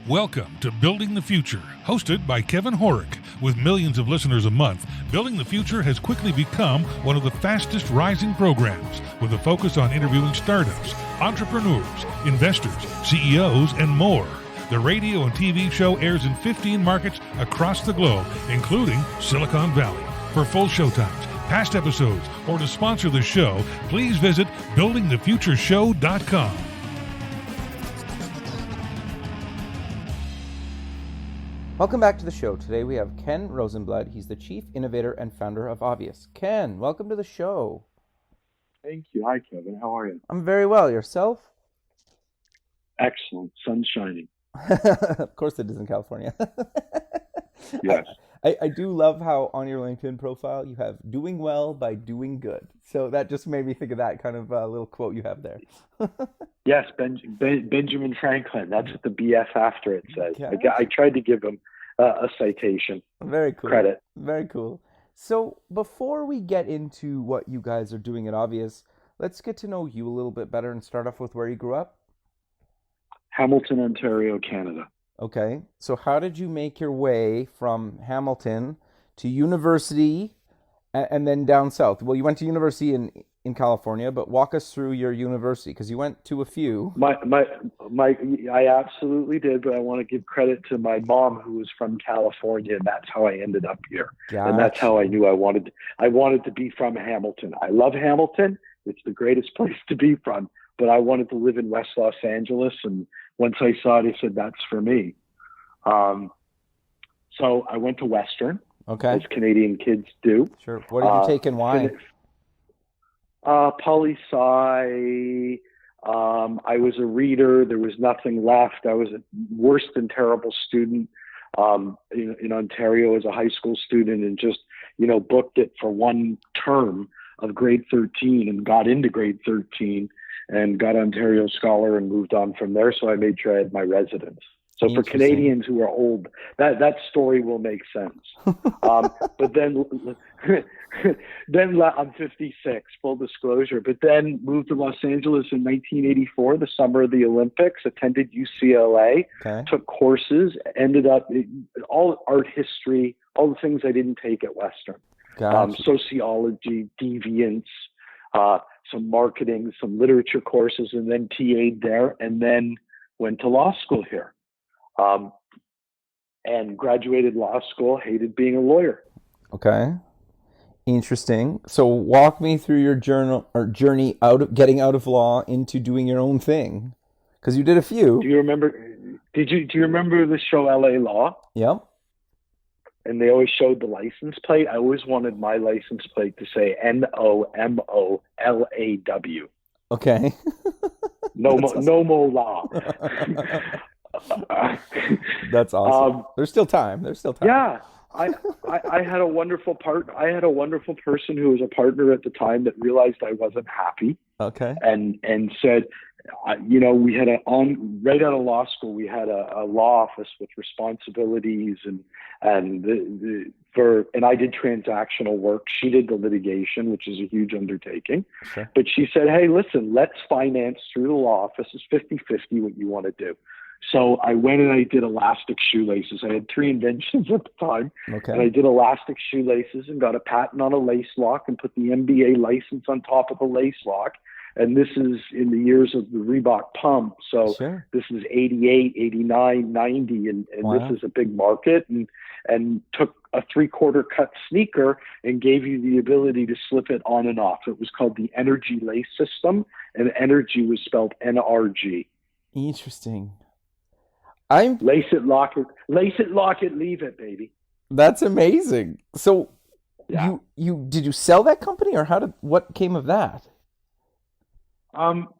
Welcome to Building the Future, hosted by Kevin Horick. With millions of listeners a month, Building the Future has quickly become one of the fastest rising programs, with a focus on interviewing startups, entrepreneurs, investors, CEOs, and more. The radio and TV show airs in 15 markets across the globe, including Silicon Valley. For full showtimes, past episodes, or to sponsor the show, please visit buildingthefutureshow.com. Welcome back to the show. Today we have Ken Rosenblood. He's the Chief Innovator and founder of obVus. Ken, welcome to the show. Thank you. Hi, Kevin. How are you? I'm very well. Yourself? Excellent. Sun's shining. Of course it is in California. Yes. I do love how on your LinkedIn profile you have doing well by doing good. So that just made me think of that kind of little quote you have there. Yes, Benjamin Franklin. That's what the BF after it says. Okay. I tried to give him a citation. Very cool. Credit. Very cool. So before we get into what you guys are doing at obVus, let's get to know you a little bit better and start off with where you grew up. Hamilton, Ontario, Canada. Okay, so how did you make your way from Hamilton to university and then down south? Well, you went to university in California, but walk us through your university, because you went to a few. I absolutely did, but I want to give credit to my mom, who was from California, and that's how I ended up here. Gotcha. And that's how I knew I wanted to be from Hamilton. I love Hamilton. It's the greatest place to be from, but I wanted to live in West Los Angeles, and once I saw it, I said, that's for me. So I went to Western, okay, as Canadian kids do. Sure. What did you take and why? Poli-sci. I was a reader. There was nothing left. I was a worse than terrible student in Ontario as a high school student, and just, booked it for one term of grade 13 and got into grade 13 and got Ontario Scholar and moved on from there. So I made sure I had my residence. So for Canadians who are old, that story will make sense. But then I'm 56, full disclosure, but then moved to Los Angeles in 1984, the summer of the Olympics, attended UCLA, okay, took courses, ended up all art history, all the things I didn't take at Western. Gotcha. Sociology, deviance, some marketing, some literature courses, and then TA'd there, and then went to law school here. And graduated law school, hated being a lawyer. Okay. Interesting. So walk me through your journey getting out of law into doing your own thing, because you did a few. Do you remember the show LA Law? Yep. And they always showed the license plate. I always wanted my license plate to say NOMOLAW. Okay. No more law. That's awesome. There's still time. Yeah. I had a wonderful person who was a partner at the time that realized I wasn't happy. Okay. And said, we had right out of law school, we had a law office with responsibilities and I did transactional work. She did the litigation, which is a huge undertaking. Sure. But she said, hey, listen, let's finance through the law office. It's 50-50 what you want to do. So I went and I did elastic shoelaces. I had 3 inventions at the time. Okay. And I did elastic shoelaces and got a patent on a lace lock and put the MBA license on top of the lace lock. And this is in the years of the Reebok pump. So sure, this is 88, 89, 90, and wow, this is a big market, and took a 3/4 cut sneaker and gave you the ability to slip it on and off. It was called the Energy Lace System, and energy was spelled NRG. Interesting. Lace it, lock it, leave it, baby. That's amazing. So yeah. you did you sell that company, or what came of that?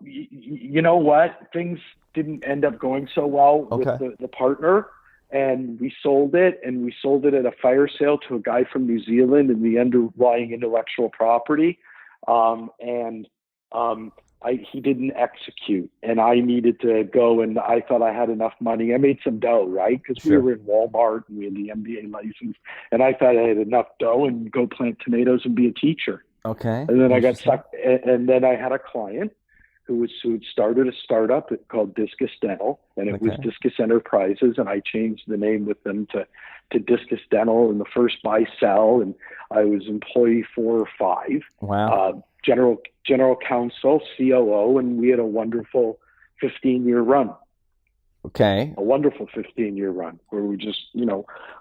You know what? Things didn't end up going so well okay, with the partner, and we sold it at a fire sale to a guy from New Zealand in the underlying intellectual property. He didn't execute, and I needed to go, and I thought I had enough money. I made some dough, right? Because sure, we were in Walmart and we had the MBA license, and I thought I had enough dough and go plant tomatoes and be a teacher. okay. And then I got stuck, and then I had a client who had started a startup called Discus Dental, and it was Discus Enterprises, and I changed the name with them to Discus Dental, and the first buy sell, and I was employee 4 or 5. Wow. General counsel, COO, and we had a wonderful 15-year run. Okay. A wonderful 15-year run where we just,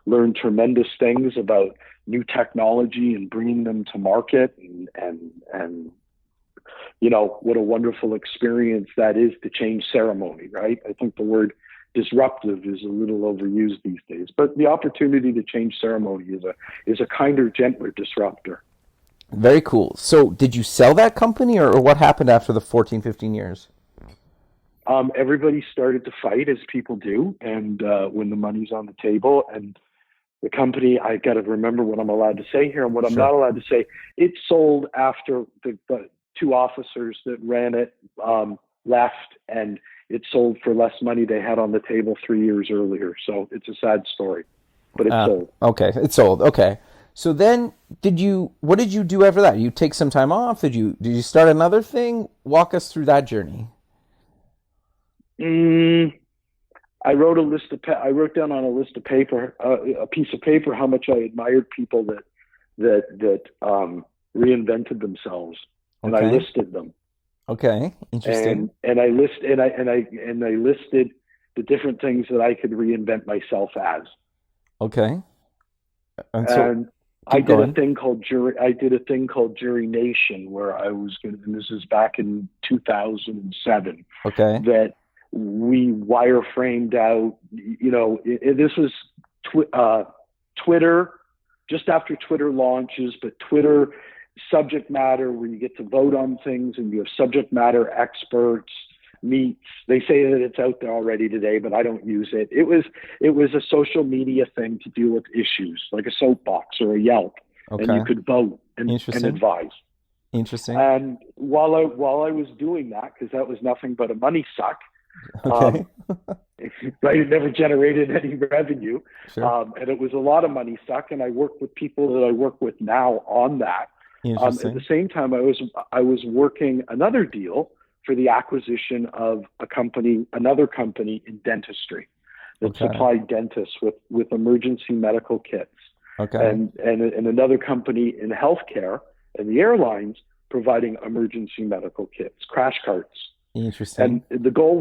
learned tremendous things about new technology and bringing them to market, and what a wonderful experience that is to change ceremony, right? I think the word disruptive is a little overused these days, but the opportunity to change ceremony is a kinder, gentler disruptor. Very cool. So did you sell that company, or what happened after the 14, 15 years? Everybody started to fight, as people do, and when the money's on the table, and the company, I got to remember what I'm allowed to say here and what I'm not allowed to say. It sold after the 2 officers that ran it left, and it sold for less money they had on the table 3 years earlier. So it's a sad story, but it sold. Okay, it sold. Okay. So then, what did you do after that? You take some time off? Did you start another thing? Walk us through that journey. I wrote I wrote down on a list of paper, a piece of paper, how much I admired people that reinvented themselves, and I listed them. Okay, interesting. And I listed the different things that I could reinvent myself as. Okay. And I did a thing called Jury Nation, where I was going to, and this is back in 2007. Okay. That we wireframed out, this was Twitter, just after Twitter launches, but Twitter subject matter where you get to vote on things and you have subject matter experts meets. They say that it's out there already today, but I don't use it. It was a social media thing to deal with issues like a soapbox or a Yelp, and you could vote and advise. Interesting. And while I was doing that, because that was nothing but a money suck, right? It never generated any revenue, Sure. and it was a lot of money suck. And I worked with people that I work with now on that. At the same time, I was working another deal for the acquisition of another company in dentistry that supplied dentists with emergency medical kits. And another company in healthcare and the airlines providing emergency medical kits, crash carts. Interesting. And the goal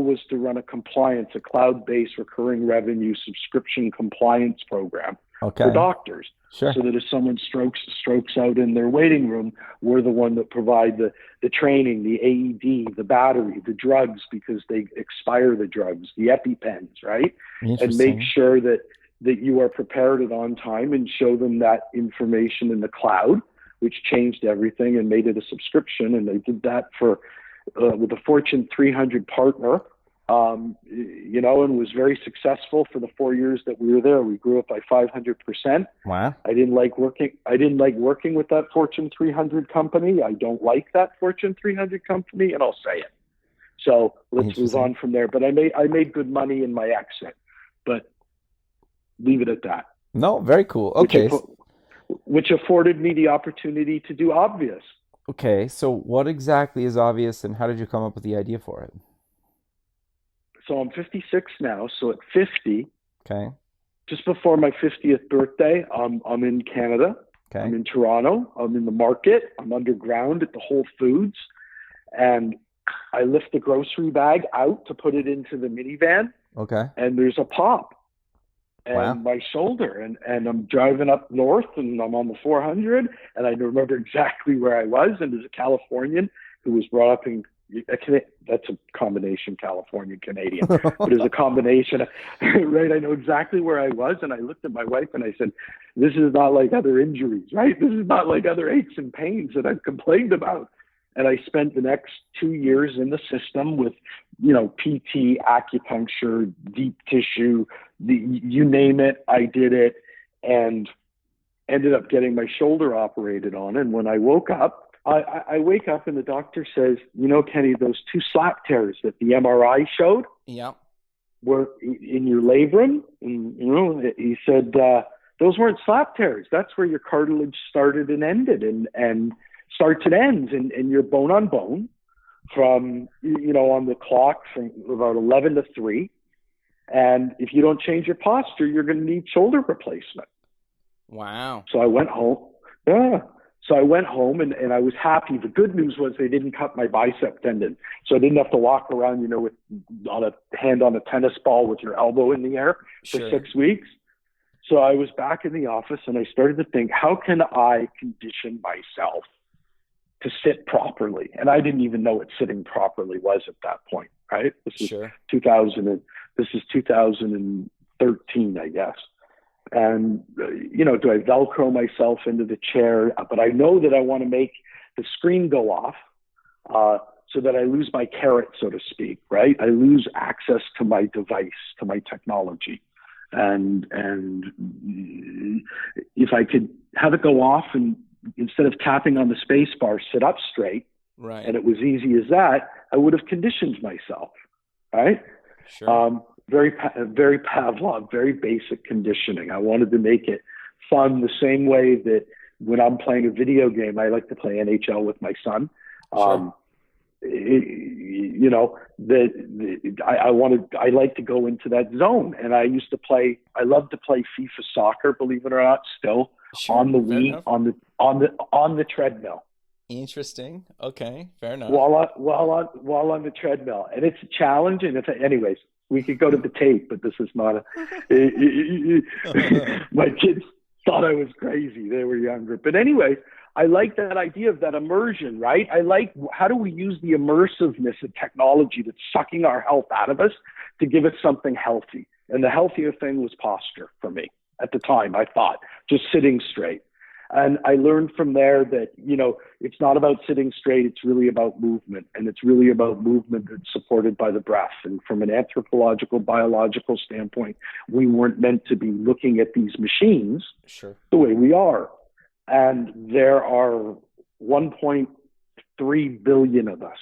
was to run a cloud-based recurring revenue subscription compliance program for doctors. Sure. So that if someone strokes out in their waiting room, we're the one that provide the training, the AED, the battery, the drugs, because they expire the drugs, the EpiPens, right? And make sure that you are prepared and on time, and show them that information in the cloud, which changed everything and made it a subscription. And they did that with a Fortune 300 partner, and was very successful for the 4 years that we were there. We grew it by 500%. Wow. I didn't like working with that Fortune 300 company. I don't like that Fortune 300 company, and I'll say it. So let's move on from there. But I made good money in my exit, but leave it at that. No, very cool. Okay. Which afforded me the opportunity to do obVus. Okay, so what exactly is obVus, and how did you come up with the idea for it? So I'm 56 now. So at 50, just before my 50th birthday, I'm in Canada. I'm in Toronto. I'm in the market. I'm underground at the Whole Foods, and I lift the grocery bag out to put it into the minivan. And there's a pop. And my shoulder, and I'm driving up north, and I'm on the 400, and I remember exactly where I was. And as a Californian who was brought up in that's a combination California Canadian, but as a combination, right? I know exactly where I was, and I looked at my wife and I said, "This is not like other injuries, right? This is not like other aches and pains that I've complained about." And I spent the next 2 years in the system with, PT, acupuncture, deep tissue, you name it, I did it, and ended up getting my shoulder operated on. And when I woke up, I wake up and the doctor says, Kenny, those 2 slap tears that the MRI showed were in your labrum. And, he said, those weren't slap tears. That's where your cartilage started and ended, and starts and ends, and you're bone on bone from, on the clock from about 11 to 3. And if you don't change your posture, you're going to need shoulder replacement. Wow. So I went home. Yeah. So I went home and I was happy. The good news was they didn't cut my bicep tendon. So I didn't have to walk around, with on a hand on a tennis ball with your elbow in the air for Sure. 6 weeks. So I was back in the office and I started to think, how can I condition myself to sit properly? And I didn't even know what sitting properly was at that point, right? This is Sure. 2013, I guess. And, do I Velcro myself into the chair? But I know that I want to make the screen go off so that I lose my carrot, so to speak, right? I lose access to my device, to my technology. And if I could have it go off and instead of tapping on the space bar, sit up straight, Right. and it was easy as that, I would have conditioned myself, right? Sure. Very Pavlov, very basic conditioning. I wanted to make it fun the same way that when I'm playing a video game, I like to play NHL with my son. Sure. I like to go into that zone. And I love to play FIFA soccer, believe it or not, still Sure. on the Fair Wii, enough. on the treadmill. Interesting. Okay. Fair enough. While on the treadmill, and it's a challenge. And anyways, we could go to the tape, but this is not my kids thought I was crazy. They were younger, but anyways, I like that idea of that immersion, right? I like, how do we use the immersiveness of technology that's sucking our health out of us to give us something healthy? And the healthier thing was posture for me at the time. I thought just sitting straight. And I learned from there that, it's not about sitting straight. It's really about movement. And it's really about movement that's supported by the breath. And from an anthropological, biological standpoint, we weren't meant to be looking at these machines Sure. the way we are. And there are 1.3 billion of us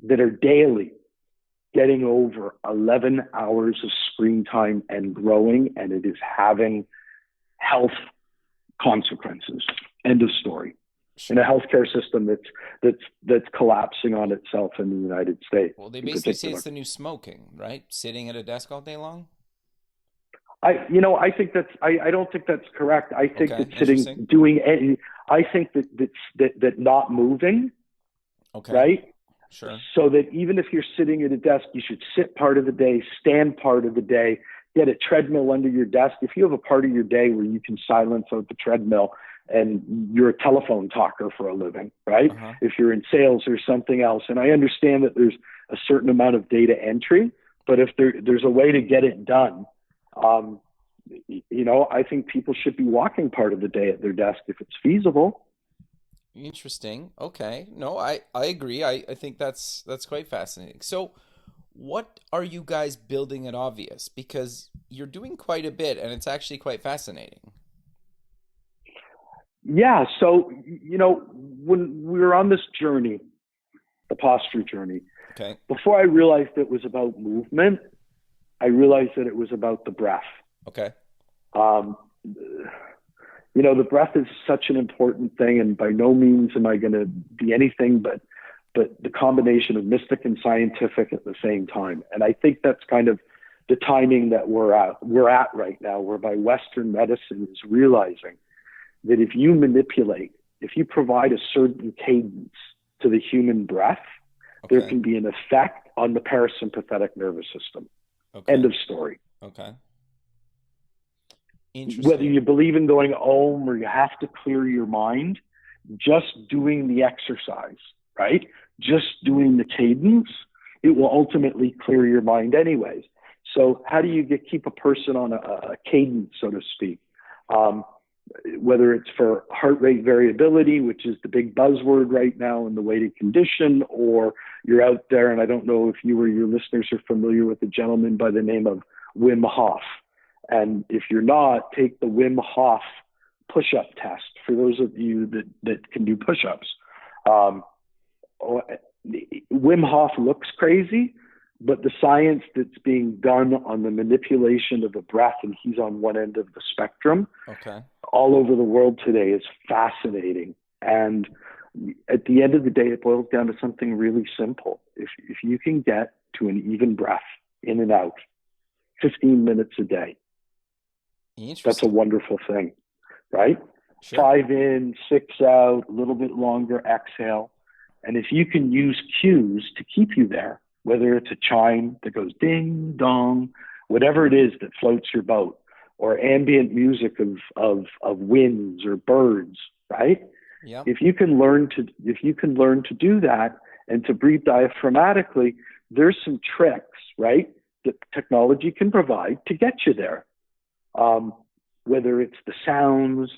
that are daily getting over 11 hours of screen time and growing, and it is having health consequences. End of story. Sure. In a healthcare system that's collapsing on itself in the United States. Well, they basically say it's the new smoking, right? Sitting at a desk all day long. I think I don't think that's correct. I think Okay, that I think that not moving, Okay. right? Sure. So that even if you're sitting at a desk, you should sit part of the day, stand part of the day, get a treadmill under your desk. If you have a part of your day where you can silence out the treadmill and you're a telephone talker for a living, right? Uh-huh. If you're in sales or something else. And I understand that there's a certain amount of data entry, but if there's a way to get it done, I think people should be walking part of the day at their desk if it's feasible. Interesting. Okay. No, I agree. I think that's quite fascinating. So what are you guys building at obVus? Because you're doing quite a bit and it's actually quite fascinating. Yeah. So, when we were on this journey, the posture journey, Okay. before I realized it was about movement, I realized that it was about the breath. Okay. The breath is such an important thing, and by no means am I going to be anything but the combination of mystic and scientific at the same time. And I think that's kind of the timing that we're at right now, whereby Western medicine is realizing that if you provide a certain cadence to the human breath, there Okay. can be an effect on the parasympathetic nervous system. Okay. End of story. Okay. Interesting. Whether you believe in going om or you have to clear your mind, just doing the exercise, right? Just doing the cadence, it will ultimately clear your mind anyways. So how do you keep a person on a cadence, so to speak? Whether it's for heart rate variability, which is the big buzzword right now in the way to condition, or you're out there, and I don't know if you or your listeners are familiar with a gentleman by the name of Wim Hof. And if you're not, take the Wim Hof push-up test for those of you that can do push-ups. Wim Hof looks crazy, but the science that's being done on the manipulation of the breath, and he's on one end of the spectrum, Okay. all over the world today is fascinating. And at the end of the day, it boils down to something really simple. If you can get to an even breath in and out, 15 minutes a day, that's a wonderful thing, right? Sure. 5 in, 6 out, a little bit longer exhale. And if you can use cues to keep you there, whether it's a chime that goes ding dong, whatever it is that floats your boat, or ambient music of winds or birds, right? Yep. If you can learn to do that and to breathe diaphragmatically, there's some tricks, right, that technology can provide to get you there. Whether it's the sounds,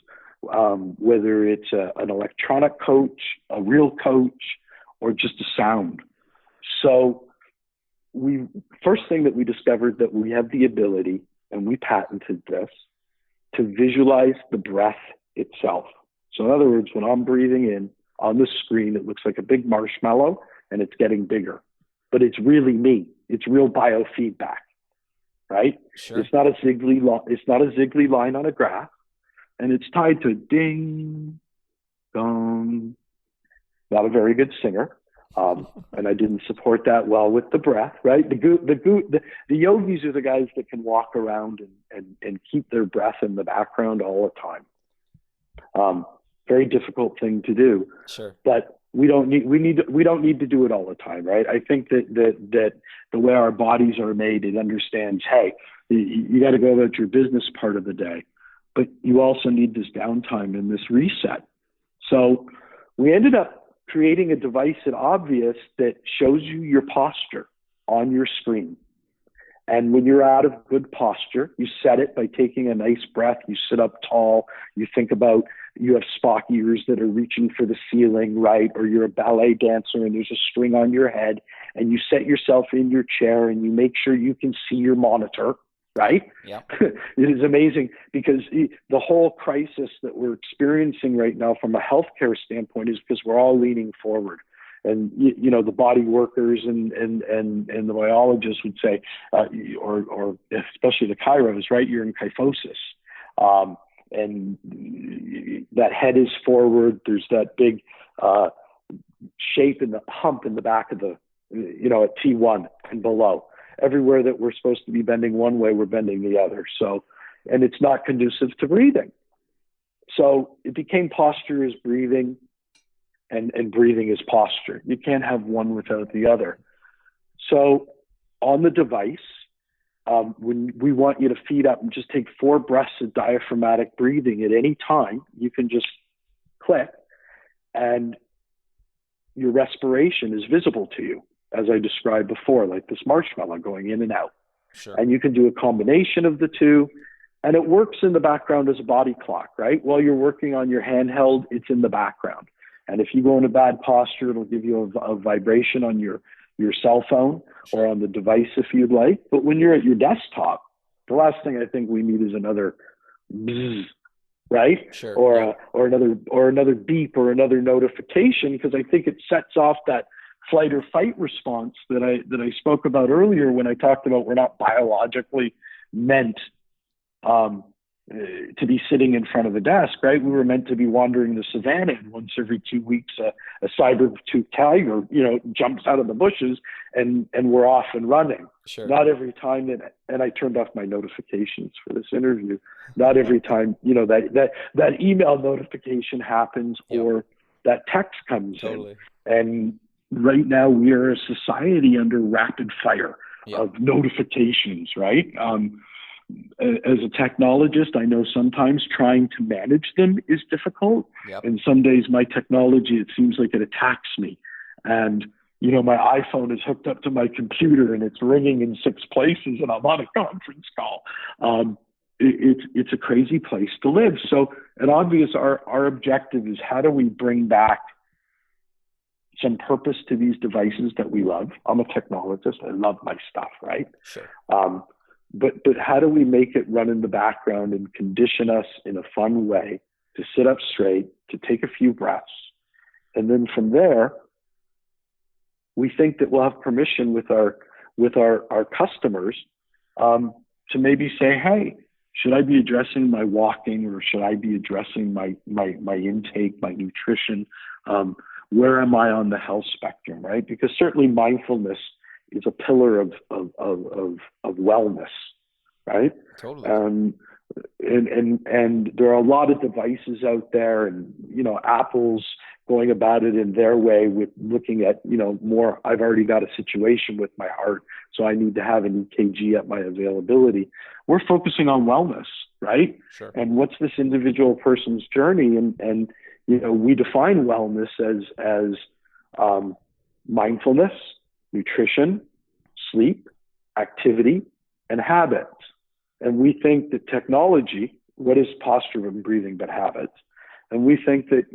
whether it's an electronic coach, a real coach, or just a sound. So first thing that we discovered that we have the ability, and we patented this, to visualize the breath itself. So in other words, when I'm breathing in on the screen, it looks like a big marshmallow and it's getting bigger, but it's really me. It's real biofeedback, right? Sure. It's not a Ziegler line on a graph, and it's tied to ding, dong. Not a very good singer. And I didn't support that well with the breath, right? The yogis are the guys that can walk around and keep their breath in the background all the time. Very difficult thing to do. Sure. But we don't need to do it all the time, right? I think that the way our bodies are made, it understands, hey, you got to go about your business part of the day, but you also need this downtime and this reset. So we ended up creating a device at obVus that shows you your posture on your screen. And when you're out of good posture, you set it by taking a nice breath. You sit up tall. You think about you have Spock ears that are reaching for the ceiling, right? Or you're a ballet dancer and there's a string on your head, and you set yourself in your chair and you make sure you can see your monitor, right? Yeah. It is amazing because the whole crisis that we're experiencing right now from a healthcare standpoint is because we're all leaning forward. And, you know, the body workers and the biologists would say, or especially the chiros, right? You're in kyphosis. And that head is forward. There's that big shape in the hump in the back of the, you know, at T1 and below. Everywhere that we're supposed to be bending one way, we're bending the other. So, and it's not conducive to breathing. So it became posture is breathing, and breathing is posture. You can't have one without the other. So on the device, when we want you to feed up and just take 4 breaths of diaphragmatic breathing at any time, you can just click and your respiration is visible to you, as I described before, like this marshmallow going in and out. Sure. And you can do a combination of the two, and it works in the background as a body clock, right? While you're working on your handheld, it's in the background. And if you go in a bad posture, it'll give you a vibration on your cell phone or on the device if you'd like. But when you're at your desktop, the last thing I think we need is another bzzz, right? Sure. Or another beep or another notification, because I think it sets off that flight or fight response that I spoke about earlier when I talked about we're not biologically meant to be sitting in front of a desk, right? We were meant to be wandering the savannah, and once every 2 weeks a saber-toothed tiger, you know, jumps out of the bushes and we're off and running. Sure. Not every time that, and I turned off my notifications for this interview. Not every time, you know, that email notification happens. Yep. Or that text comes totally. in. And right now we are a society under rapid fire. Yep. Of notifications, right? As a technologist, I know sometimes trying to manage them is difficult. Yep. And some days my technology, it seems like it attacks me. And, you know, my iPhone is hooked up to my computer and it's ringing in 6 places and I'm on a conference call. It's a crazy place to live. So at obVus, our objective is how do we bring back some purpose to these devices that we love? I'm a technologist. I love my stuff, right? Sure. But how do we make it run in the background and condition us in a fun way to sit up straight, to take a few breaths? And then from there, we think that we'll have permission with our customers to maybe say, hey, should I be addressing my walking, or should I be addressing my intake, my nutrition, Where am I on the health spectrum, right? Because certainly mindfulness is a pillar of wellness, right? Totally. And there are a lot of devices out there, and Apple's going about it in their way with looking at more. I've already got a situation with my heart, so I need to have an EKG at my availability. We're focusing on wellness, right? Sure. And what's this individual person's journey? And we define wellness as mindfulness, nutrition, sleep, activity, and habits. And we think that technology, what is posture and breathing but habits? And we think that,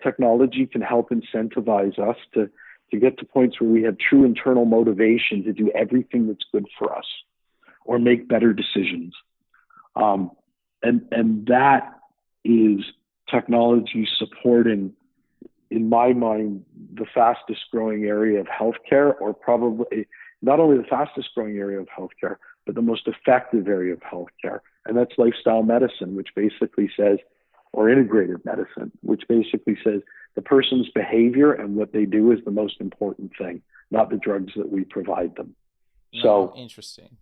technology can help incentivize us to get to points where we have true internal motivation to do everything that's good for us or make better decisions. And that is technology supporting, in my mind, the fastest growing area of healthcare, or probably not only the fastest growing area of healthcare, but the most effective area of healthcare. And that's lifestyle medicine, which basically says, or integrated medicine, which basically says the person's behavior and what they do is the most important thing, not the drugs that we provide them. So interesting.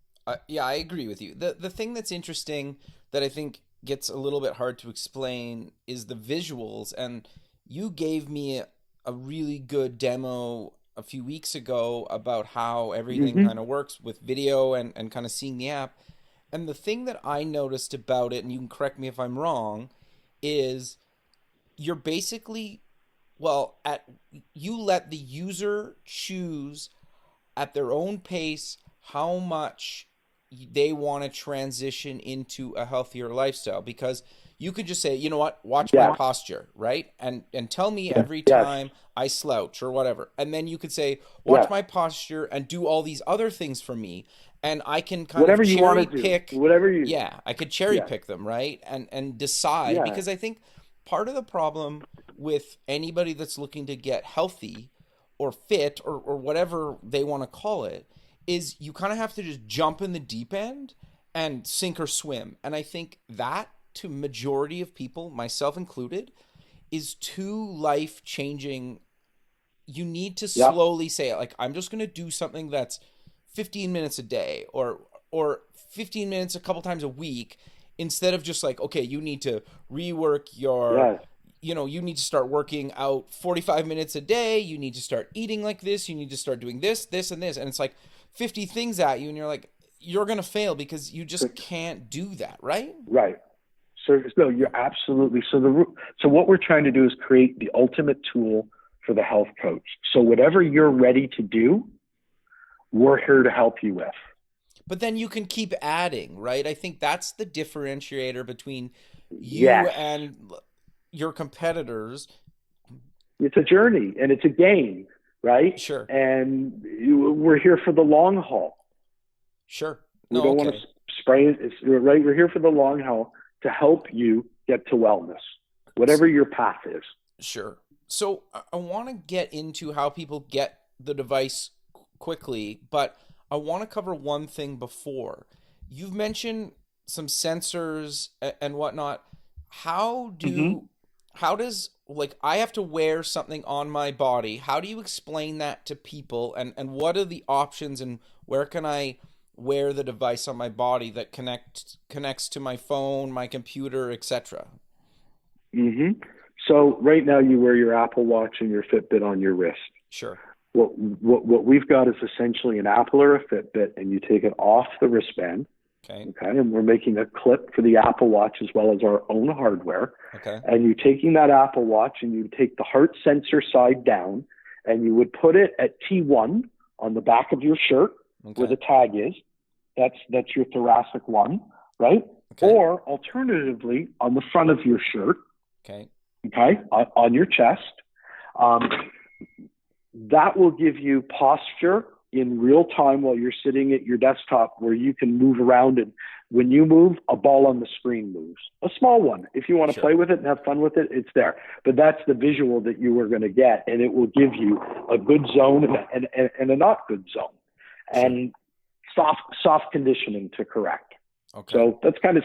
Yeah, I agree with you. The thing that's interesting that I think gets a little bit hard to explain is the visuals. And you gave me a really good demo a few weeks ago about how everything kind of works with video and kind of seeing the app. And the thing that I noticed about it, and you can correct me if I'm wrong, is you're basically, you let the user choose at their own pace how much they want to transition into a healthier lifestyle, because you could just say, you know what, watch my posture, right? And tell me every time I slouch or whatever. And then you could say, watch my posture and do all these other things for me. And I can kind whatever of you cherry want to pick. do. Whatever you I could cherry pick them, right? And decide, because I think part of the problem with anybody that's looking to get healthy or fit or whatever they want to call it is you kind of have to just jump in the deep end and sink or swim. And I think that, to majority of people, myself included, is too life-changing. You need to slowly say, like, I'm just going to do something that's 15 minutes a day or 15 minutes a couple times a week, instead of just like, okay, you need to rework your, you need to start working out 45 minutes a day. You need to start eating like this. You need to start doing this, this, and this. And it's like 50 things at you. And you're like, you're going to fail because you just can't do that. Right. Right. So no, you're absolutely. So what we're trying to do is create the ultimate tool for the health coach. So whatever you're ready to do, we're here to help you with. But then you can keep adding, right? I think that's the differentiator between you and your competitors. It's a journey and it's a game, right? Sure. And we're here for the long haul. Sure. We don't want to spray it. Right. We're here for the long haul to help you get to wellness, whatever your path is. Sure. So I want to get into how people get the device quickly, but I want to cover one thing before. You've mentioned some sensors and whatnot. How does, like, I have to wear something on my body. How do you explain that to people? And what are the options, and where can I wear the device on my body that connects to my phone, my computer, etc.? So right now you wear your Apple Watch and your Fitbit on your wrist. Sure. What we've got is essentially an Apple or a Fitbit, and you take it off the wristband. Okay. And we're making a clip for the Apple Watch as well as our own hardware. Okay. And you're taking that Apple Watch and you take the heart sensor side down, and you would put it at T1 on the back of your shirt where the tag is. That's your thoracic one, right? Okay. Or alternatively, on the front of your shirt. Okay. Okay, on your chest. That will give you posture in real time while you're sitting at your desktop, where you can move around, and when you move, a ball on the screen moves. A small one. If you want to play with it and have fun with it, it's there. But that's the visual that you are going to get, and it will give you a good zone and a not good zone, and soft conditioning to correct. Okay. So that's kind of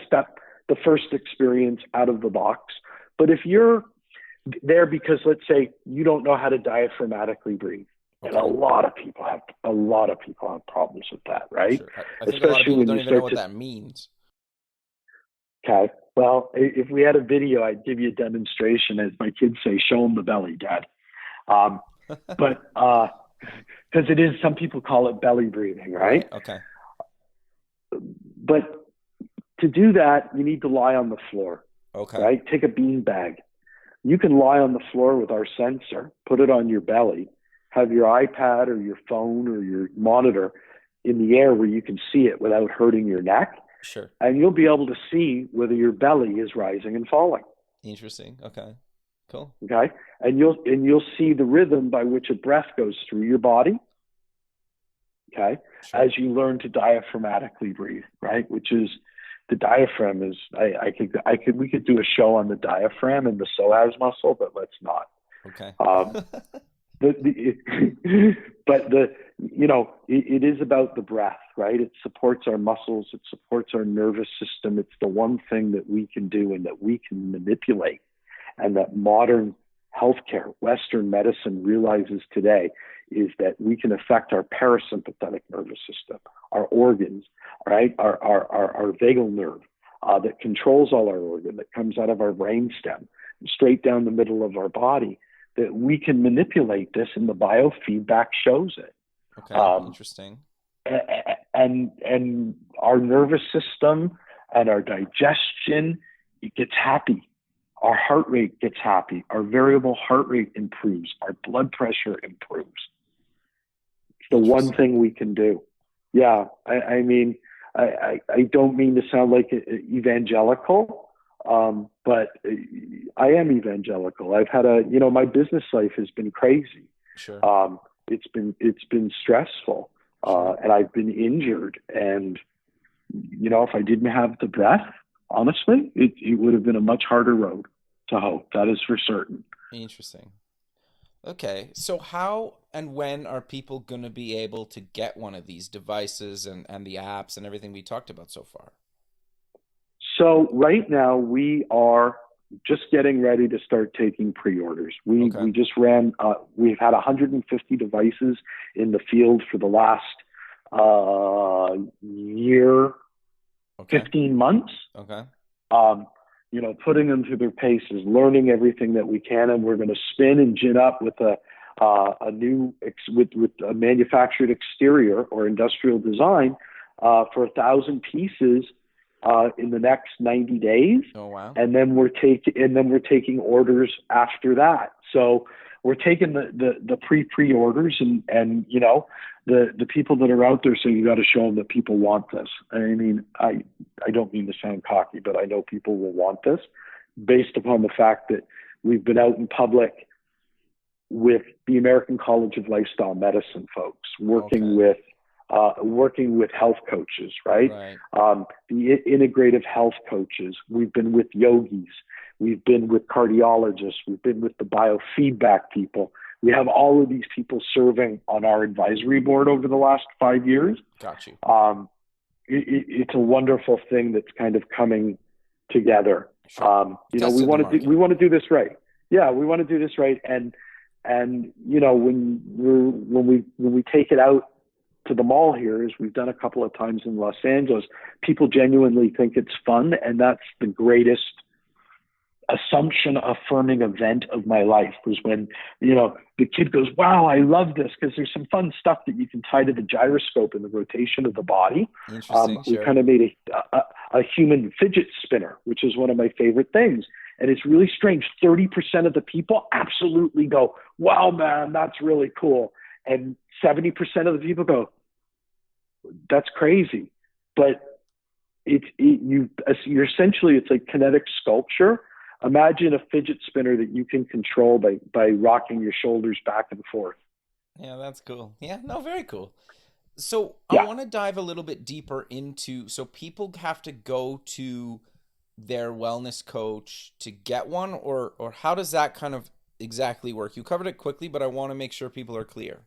the first experience out of the box. But if you're there because let's say you don't know how to diaphragmatically breathe. Okay. And a lot of people have problems with that, right? Sure. I think a lot of people don't even know what that means. Okay. Well, if we had a video, I'd give you a demonstration. As my kids say, show them the belly, Dad. But because it is, some people call it belly breathing, right? Okay. But to do that, you need to lie on the floor. Okay. Right? Take a bean bag. You can lie on the floor with our sensor, put it on your belly, have your iPad or your phone or your monitor in the air where you can see it without hurting your neck. Sure. And you'll be able to see whether your belly is rising and falling. Interesting. Okay. Cool. Okay. And you'll see the rhythm by which a breath goes through your body. Okay. Sure. As you learn to diaphragmatically breathe, right? Which is, the diaphragm is, we could do a show on the diaphragm and the psoas muscle, but let's not. Okay. It is about the breath, right? It supports our muscles. It supports our nervous system. It's the one thing that we can do and that we can manipulate, and that modern healthcare, Western medicine realizes today, is that we can affect our parasympathetic nervous system, our organs, right? Our vagal nerve that controls all our organ, that comes out of our brainstem, straight down the middle of our body, that we can manipulate this, and the biofeedback shows it. Okay, interesting. And our nervous system and our digestion, it gets happy. Our heart rate gets happy. Our variable heart rate improves. Our blood pressure improves. It's the one thing we can do. Yeah, I mean, I don't mean to sound like evangelical, but I am evangelical. I've had my business life has been crazy. Sure. It's been stressful, and I've been injured. And, if I didn't have the breath, honestly, it would have been a much harder road to hoe. That is for certain. Interesting. Okay. So how and when are people going to be able to get one of these devices and the apps and everything we talked about so far? So right now we are just getting ready to start taking pre-orders. We just ran, we've had 150 devices in the field for the last year, 15 months. Okay. Putting them through their paces, learning everything that we can, and we're going to spin and gin up with a manufactured exterior or industrial design for 1,000 pieces in the next 90 days. Oh wow! And then we're taking orders after that. So we're taking the pre-orders and the people that are out there. So you got to show them that people want this. I mean, I don't mean to sound cocky, but I know people will want this based upon the fact that we've been out in public with the American College of Lifestyle Medicine folks, working with health coaches, right? The integrative health coaches. We've been with yogis. We've been with cardiologists. We've been with the biofeedback people. We have all of these people serving on our advisory board over the last 5 years. Got you. It's a wonderful thing that's kind of coming together. Sure. We want to do this right. Yeah, we want to do this right. And when we take it out to the mall here, as we've done a couple of times in Los Angeles, people genuinely think it's fun, and that's the greatest assumption affirming event of my life, was when the kid goes, wow, I love this, because there's some fun stuff that you can tie to the gyroscope and the rotation of the body. Interesting. We kind of made a human fidget spinner, which is one of my favorite things. And it's really strange. 30% of the people absolutely go, wow, man, that's really cool. And 70% of the people go, that's crazy. But you're essentially, it's like kinetic sculpture. Imagine a fidget spinner that you can control by rocking your shoulders back and forth. Yeah, that's cool. Yeah, no, very cool. So yeah. I want to dive a little bit deeper into, so people have to go to their wellness coach to get one, or how does that kind of exactly work? You covered it quickly, but I want to make sure people are clear.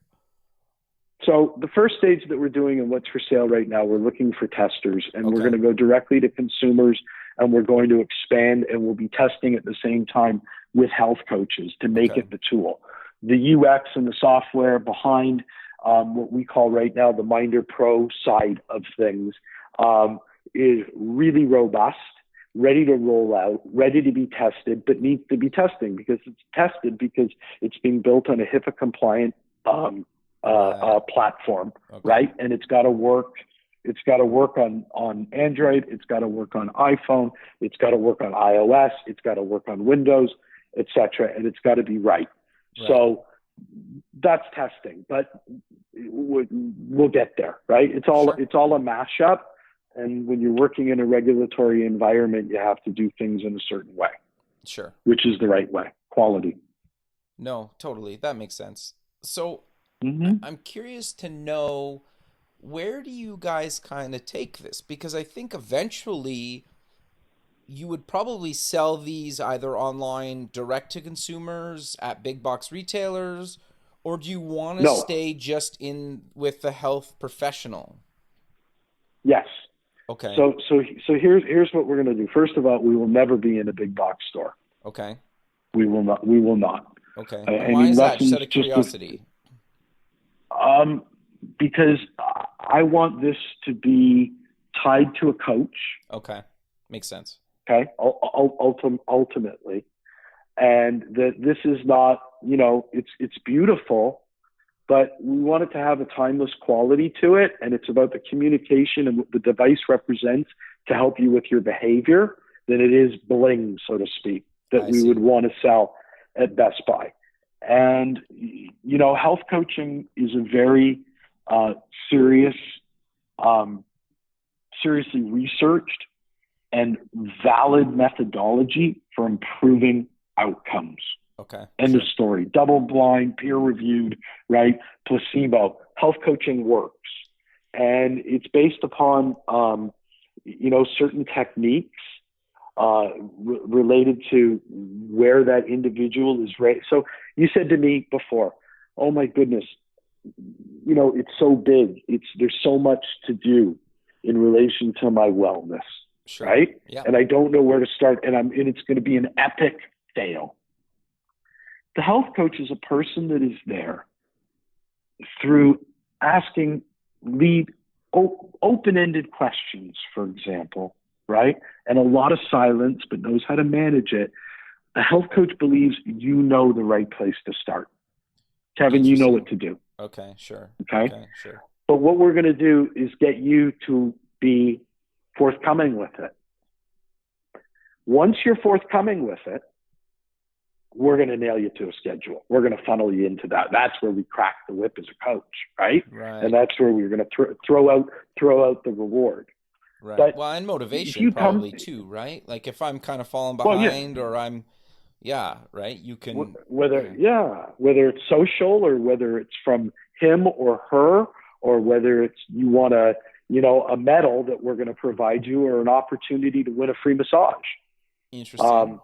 So the first stage that we're doing and what's for sale right now, we're looking for testers, and we're going to go directly to consumers, and we're going to expand, and we'll be testing at the same time with health coaches to make Okay. it the tool. The UX and the software behind what we call right now the Minder Pro side of things is really robust, ready to roll out, ready to be tested, but needs to be tested because it's being built on a HIPAA compliant platform, Okay. right? And it's got to work. It's got to work on Android. It's got to work on iPhone. It's got to work on iOS. It's got to work on Windows, etc. And it's got to be right. So that's testing, but we'll get there, right? It's all a mashup. And when you're working in a regulatory environment, you have to do things in a certain way. Sure. Which is the right way. Quality. No, totally. That makes sense. So Mm-hmm. I'm curious to know, where do you guys kind of take this? Because I think eventually you would probably sell these either online direct to consumers at big box retailers, or do you want to stay just in with the health professional? Yes. Okay. So here's what we're going to do. First of all, we will never be in a big box store. Okay. We will not. Okay. Why is that? Just out of curiosity. Because I want this to be tied to a coach. Okay. Makes sense. Okay. Ultimately. And that this is not, it's beautiful, but we want it to have a timeless quality to it. And it's about the communication and what the device represents to help you with your behavior than it is bling, so to speak, that we would want to sell at Best Buy. And, health coaching is a very seriously researched and valid methodology for improving outcomes. Okay. End of story. Double blind, peer reviewed, right? Placebo. Health coaching works. And it's based upon, certain techniques related to where that individual is raised. So you said to me before, oh my goodness, it's so big. There's so much to do in relation to my wellness, right? Yeah. And I don't know where to start, and it's going to be an epic fail. The health coach is a person that is there through asking open-ended questions, for example, right? And a lot of silence, but knows how to manage it. The health coach believes you know the right place to start. Kevin, you know what to do. Okay, sure. Okay, sure. But what we're going to do is get you to be forthcoming with it. Once you're forthcoming with it, we're going to nail you to a schedule. We're going to funnel you into that. That's where we crack the whip as a coach, right? And that's where we're going to throw out the reward. Right. But and motivation probably too, right? Like if I'm kind of falling behind or I'm, right? You can whether it's social or whether it's from him or her, or whether it's you want a medal that we're going to provide you or an opportunity to win a free massage. Interesting.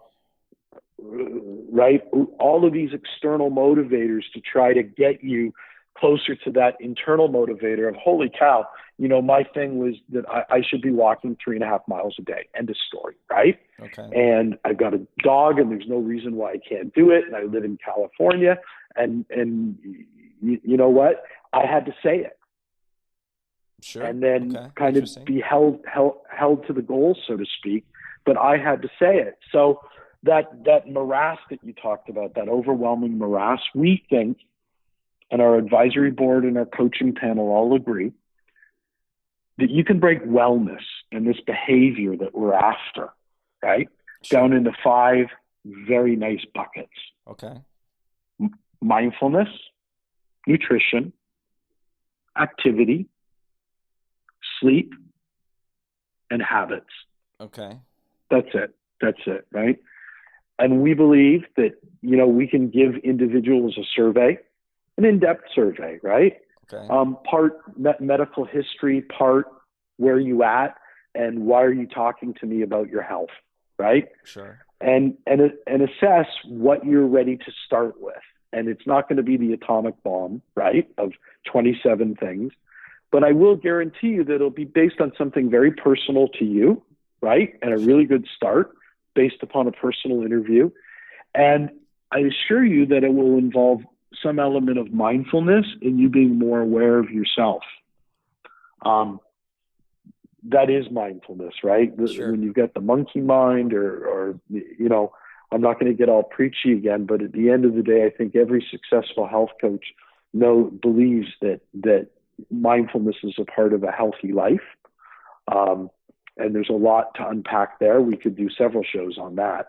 Right? All of these external motivators to try to get you closer to that internal motivator of, holy cow, my thing was that I should be walking 3.5 miles a day. End of story, right? Okay. And I've got a dog and there's no reason why I can't do it. And I live in California and you know what? I had to say it. Sure. And then kind of be held to the goal, so to speak. But I had to say it. So that morass that you talked about, that overwhelming morass, we think, and our advisory board and our coaching panel all agree, that you can break wellness and this behavior that we're after, right, down into 5 very nice buckets. Okay. Mindfulness, nutrition, activity, sleep, and habits. Okay. That's it, right? And we believe that, we can give individuals a survey, an in-depth survey, right? Okay. Part medical history, part where you at, and why are you talking to me about your health, right? Sure. And assess what you're ready to start with. And it's not going to be the atomic bomb, right, of 27 things. But I will guarantee you that it'll be based on something very personal to you, right? And a really good start based upon a personal interview. And I assure you that it will involve some element of mindfulness and you being more aware of yourself. That is mindfulness, right? Sure. When you've got the monkey mind or I'm not going to get all preachy again, but at the end of the day, I think every successful health coach believes that mindfulness is a part of a healthy life. And there's a lot to unpack there. We could do several shows on that.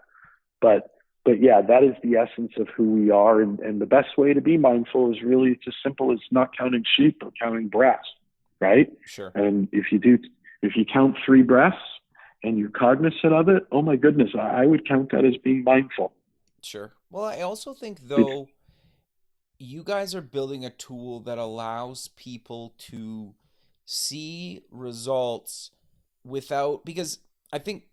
But yeah, that is the essence of who we are. And the best way to be mindful is really, it's as simple as not counting sheep, but counting breaths, right? Sure. And if you count 3 breaths and you're cognizant of it, oh my goodness, I would count that as being mindful. Sure. Well, I also think, though, you guys are building a tool that allows people to see results because I think,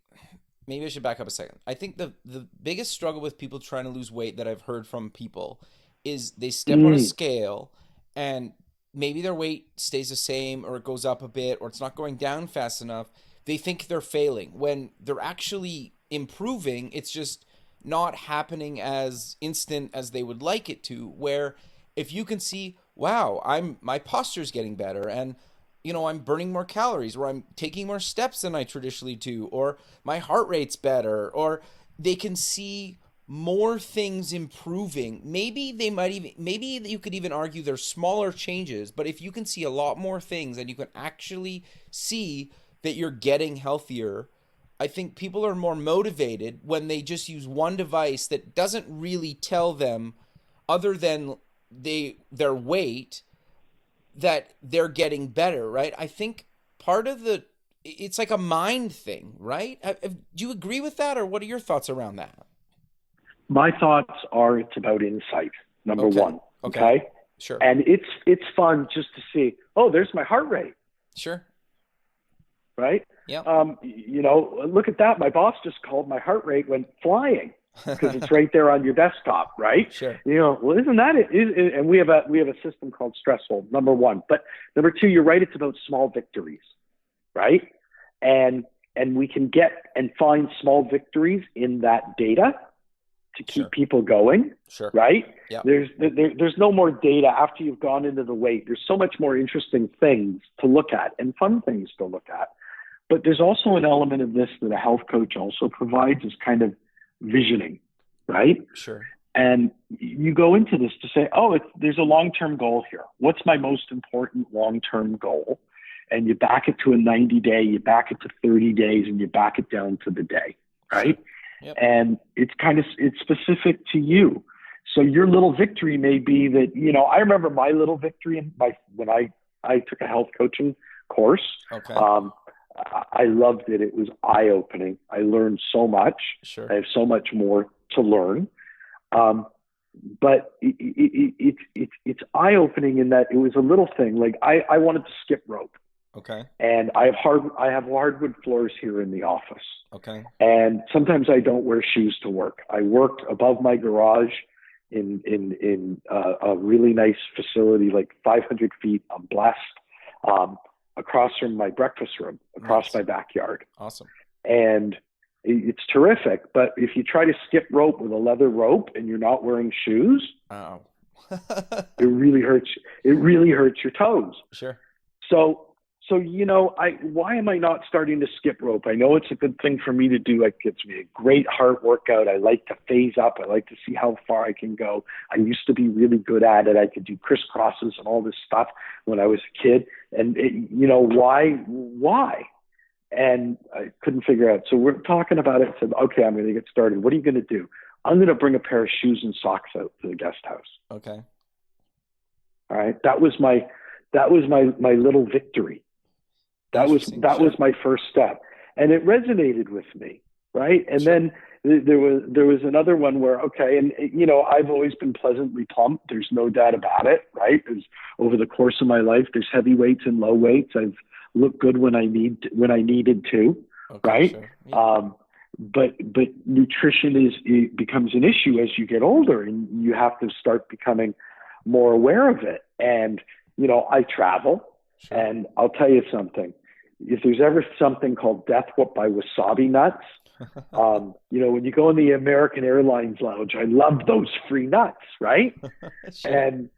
maybe I should back up a second. I think the biggest struggle with people trying to lose weight that I've heard from people is they step on a scale and maybe their weight stays the same or it goes up a bit or it's not going down fast enough. They think they're failing when they're actually improving. It's just not happening as instant as they would like it to, where if you can see, wow, my posture's getting better and I'm burning more calories, or I'm taking more steps than I traditionally do, or my heart rate's better, or they can see more things improving. Maybe you could even argue they're smaller changes, but if you can see a lot more things and you can actually see that you're getting healthier, I think people are more motivated when they just use one device that doesn't really tell them, other than their weight, that they're getting better, right? I think part of it's like a mind thing, right? Do you agree with that, or what are your thoughts around that? My thoughts are it's about insight, number one. Okay. Sure. And it's fun just to see, oh, there's my heart rate. Sure. Right? Yeah. Look at that. My boss just called, my heart rate went flying because it's right there on your desktop, right? Sure. Well, isn't that it? And we have a system called Stressful, number one. But number two, you're right, it's about small victories, right? And we can get and find small victories in that data to keep people going, right? Yeah. There's no more data after you've gone into the weight. There's so much more interesting things to look at and fun things to look at. But there's also an element of this that a health coach also provides, is kind of visioning, right? Sure. And you go into this to say, there's a long-term goal here. What's my most important long-term goal? And you back it to a 90-day, you back it to 30 days, and you back it down to the day, right? Yep. And it's specific to you. So your little victory may be that, I remember my little victory when I took a health coaching course. Okay. I loved it. It was eye-opening. I learned so much. Sure. I have so much more to learn. But it's eye-opening in that it was a little thing. Like I wanted to skip rope. Okay. And I have hardwood floors here in the office. Okay. And sometimes I don't wear shoes to work. I worked above my garage in a really nice facility, like 500 feet. I'm blessed. Across from my breakfast room, across my backyard. Awesome. And it's terrific. But if you try to skip rope with a leather rope and you're not wearing shoes, it really hurts. It really hurts your toes. Sure. So why am I not starting to skip rope? I know it's a good thing for me to do. It gives me a great heart workout. I like to phase up. I like to see how far I can go. I used to be really good at it. I could do crisscrosses and all this stuff when I was a kid. And why? And I couldn't figure out. So we're talking about it. Said, okay, I'm going to get started. What are you going to do? I'm going to bring a pair of shoes and socks out to the guest house. Okay. All right. That was my little victory. That was my first step, and it resonated with me, right? And then there was another one where, and I've always been pleasantly plump. There's no doubt about it, right? Over the course of my life, there's heavy weights and low weights. I've looked good when I needed to, right? Sure. Yeah. But nutrition becomes an issue as you get older, and you have to start becoming more aware of it. And I travel. Sure. And I'll tell you something, if there's ever something called death by wasabi nuts, when you go in the American Airlines lounge, I love those free nuts, right? Sure.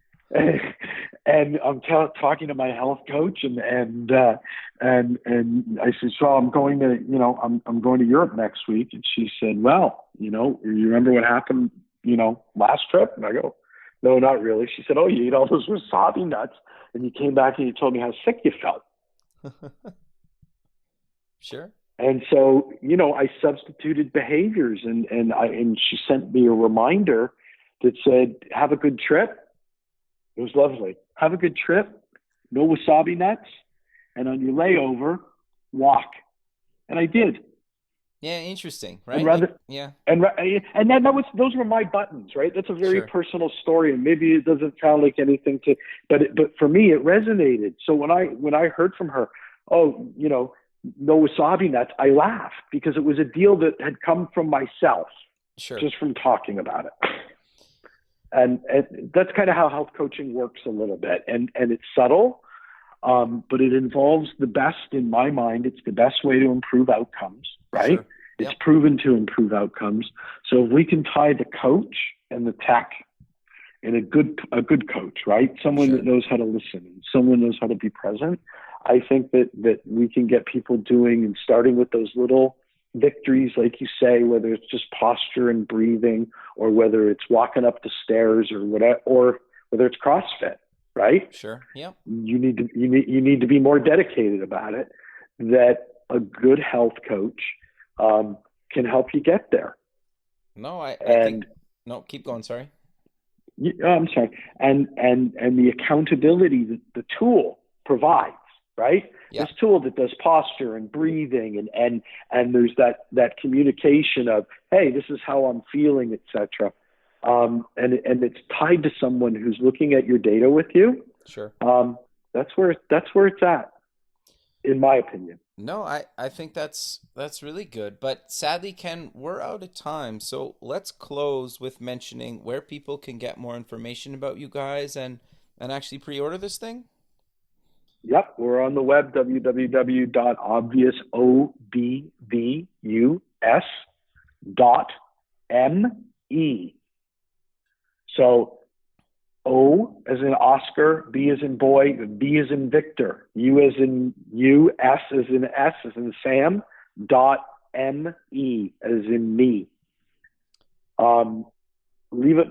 And I'm talking to my health coach, and I said, so I'm going to, I'm going to Europe next week. And she said, well, you remember what happened, last trip? And I go, no, not really. She said, oh, you ate all those wasabi nuts, and you came back and you told me how sick you felt. Sure. And so, I substituted behaviors, and she sent me a reminder that said, have a good trip. It was lovely. Have a good trip. No wasabi nuts. And on your layover, walk. And I did. Yeah, interesting, right? And then those were my buttons, right? That's a very personal story, and maybe it doesn't sound like anything but for me it resonated. So when I heard from her, no wasabi nuts, I laughed because it was a deal that had come from myself, just from talking about it. And that's kind of how health coaching works a little bit, and it's subtle, but it involves the best, in my mind. It's the best way to improve outcomes, right? Sure. It's proven to improve outcomes. So if we can tie the coach and the tech in a good coach, right? Someone that knows how to listen, and someone knows how to be present. I think that we can get people doing and starting with those little victories, like you say, whether it's just posture and breathing, or whether it's walking up the stairs, or whatever, or whether it's CrossFit, right? Sure. Yeah. You need to be more dedicated about it. That a good health coach can help you get there. No, I think no. Keep going. Sorry. I'm sorry. And the accountability that the tool provides, right? Yeah. This tool that does posture and breathing, and there's that communication of, hey, this is how I'm feeling, etc. And it's tied to someone who's looking at your data with you. Sure. That's where it's at, in my opinion. No, I think that's really good. But sadly, Ken, we're out of time. So let's close with mentioning where people can get more information about you guys and actually pre-order this thing. Yep, we're on the web, www.obvus.me. So O as in Oscar, B as in boy, B as in Victor, U as in U, S as in Sam, .me as in me.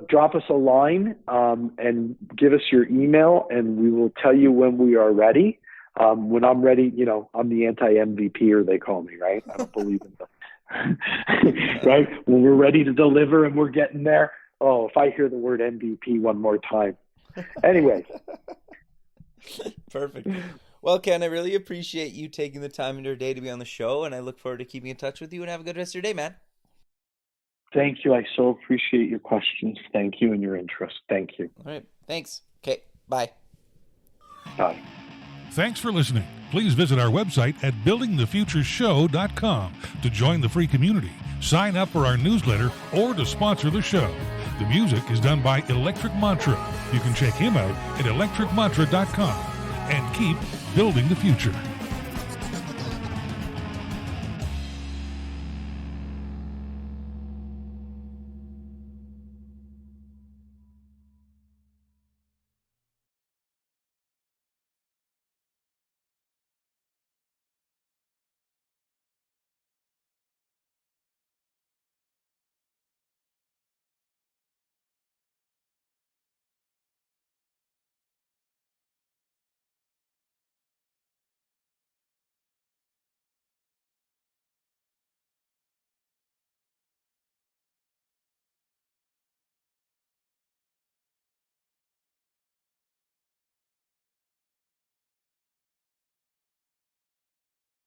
Drop us a line and give us your email, and we will tell you when we are ready. When I'm ready, I'm the anti-MVP, they call me, right? I don't believe in them. Right? When we're ready to deliver and we're getting there. Oh, if I hear the word MVP one more time. Anyways. Perfect. Well, Ken, I really appreciate you taking the time in your day to be on the show, and I look forward to keeping in touch with you, and have a good rest of your day, man. Thank you. I so appreciate your questions. Thank you and your interest. Thank you. All right. Thanks. Okay. Bye. Bye. Thanks for listening. Please visit our website at buildingthefutureshow.com to join the free community, sign up for our newsletter, or to sponsor the show. The music is done by Electric Mantra. You can check him out at electricmantra.com and keep building the future.